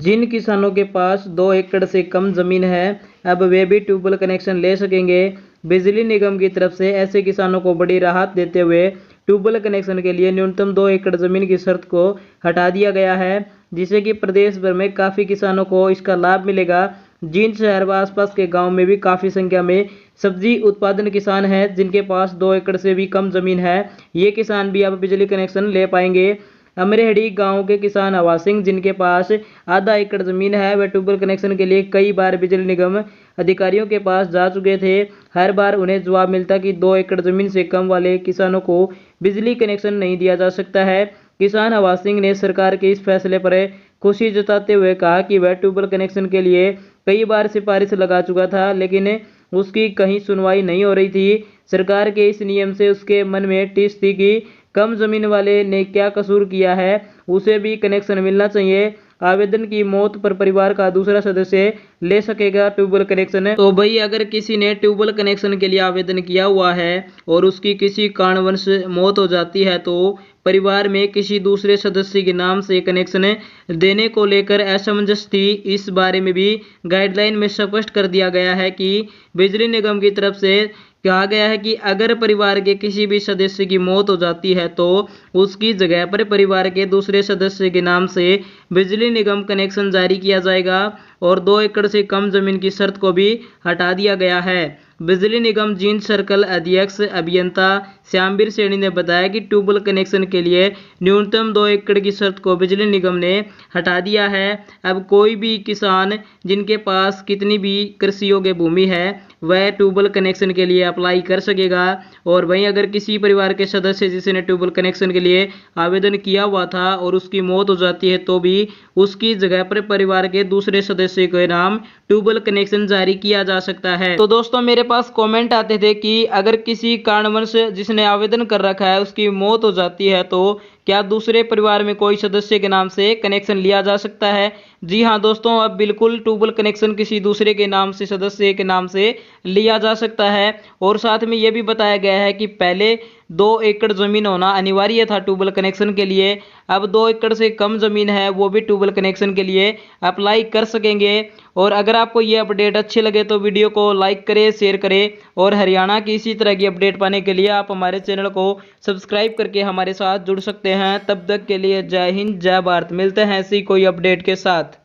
जिन किसानों के पास 2 एकड़ से कम जमीन है अब वे भी ट्यूबवेल कनेक्शन ले सकेंगे। बिजली निगम की तरफ से ऐसे किसानों को बड़ी राहत देते हुए ट्यूबवेल कनेक्शन के लिए न्यूनतम 2 एकड़ जमीन की शर्त को हटा दिया गया है, जिससे कि प्रदेश भर में काफ़ी किसानों को इसका लाभ मिलेगा। जिन शहर व आसपास के गांव में भी काफ़ी संख्या में सब्जी उत्पादन किसान हैं जिनके पास 2 एकड़ से भी कम जमीन है, ये किसान भी अब बिजली कनेक्शन ले पाएंगे। अमरेहड़ी गांव के किसान हवा सिंह जिनके पास आधा एकड़ जमीन है वह ट्यूबवेल कनेक्शन के लिए कई बार बिजली निगम अधिकारियों के पास जा चुके थे। हर बार उन्हें जवाब मिलता कि 2 एकड़ जमीन से कम वाले किसानों को बिजली कनेक्शन नहीं दिया जा सकता है। किसान हवा सिंह ने सरकार के इस फैसले पर खुशी जताते हुए कहा कि वह ट्यूबवेल कनेक्शन के लिए कई बार सिफारिश लगा चुका था, लेकिन उसकी कहीं सुनवाई नहीं हो रही थी। सरकार के इस नियम से उसके मन में टिस थी कि कम जमीन वाले ने क्या कसूर किया है, उसे भी कनेक्शन मिलना चाहिए। आवेदन की मौत पर परिवार का दूसरा सदस्य ले सकेगा ट्यूबवेल कनेक्शन। तो भाई अगर किसी ने ट्यूबवेल कनेक्शन के लिए आवेदन किया हुआ है और उसकी किसी कारणवश मौत हो जाती है तो परिवार में किसी दूसरे सदस्य के नाम से कनेक्शन देने को लेकर असमंजस थी। इस बारे में भी गाइडलाइन में स्पष्ट कर दिया गया है कि बिजली निगम की तरफ से कहा गया है कि अगर परिवार के किसी भी सदस्य की मौत हो जाती है तो उसकी जगह पर परिवार के दूसरे सदस्य के नाम से बिजली निगम कनेक्शन जारी किया जाएगा और 2 एकड़ से कम जमीन की शर्त को भी हटा दिया गया है। बिजली निगम जींद सर्कल अध्यक्ष अभियंता श्यामवीर सैनी ने बताया कि ट्यूबवेल कनेक्शन के लिए न्यूनतम 2 एकड़ की शर्त को बिजली निगम ने हटा दिया है। अब कोई भी किसान जिनके पास कितनी भी कृषि योग्य भूमि है वह ट्यूबवेल कनेक्शन के लिए अप्लाई कर सकेगा। और वहीं अगर किसी परिवार के सदस्य जिसने ट्यूबवेल कनेक्शन के लिए आवेदन किया हुआ था और उसकी मौत हो जाती है तो भी उसकी जगह पर परिवार के दूसरे सदस्य के नाम ट्यूबवेल कनेक्शन जारी किया जा सकता है। तो दोस्तों मेरे पास कमेंट आते थे कि अगर किसी कारणवश जिसने आवेदन कर रखा है उसकी मौत हो जाती है तो क्या दूसरे परिवार में कोई सदस्य के नाम से कनेक्शन लिया जा सकता है। जी हाँ दोस्तों, अब बिल्कुल ट्यूबवेल कनेक्शन किसी दूसरे के नाम से सदस्य के नाम से लिया जा सकता है। और साथ में यह भी बताया गया है कि पहले 2 एकड़ जमीन होना अनिवार्य था ट्यूबवेल कनेक्शन के लिए, अब 2 एकड़ से कम जमीन है वो भी ट्यूबवेल कनेक्शन के लिए अप्लाई कर सकेंगे। और अगर आपको ये अपडेट अच्छे लगे तो वीडियो को लाइक करें, शेयर करें और हरियाणा की इसी तरह की अपडेट पाने के लिए आप हमारे चैनल को सब्सक्राइब करके हमारे साथ जुड़ सकते हैं। तब तक के लिए जय हिंद जय भारत, मिलते हैं ऐसी कोई अपडेट के साथ।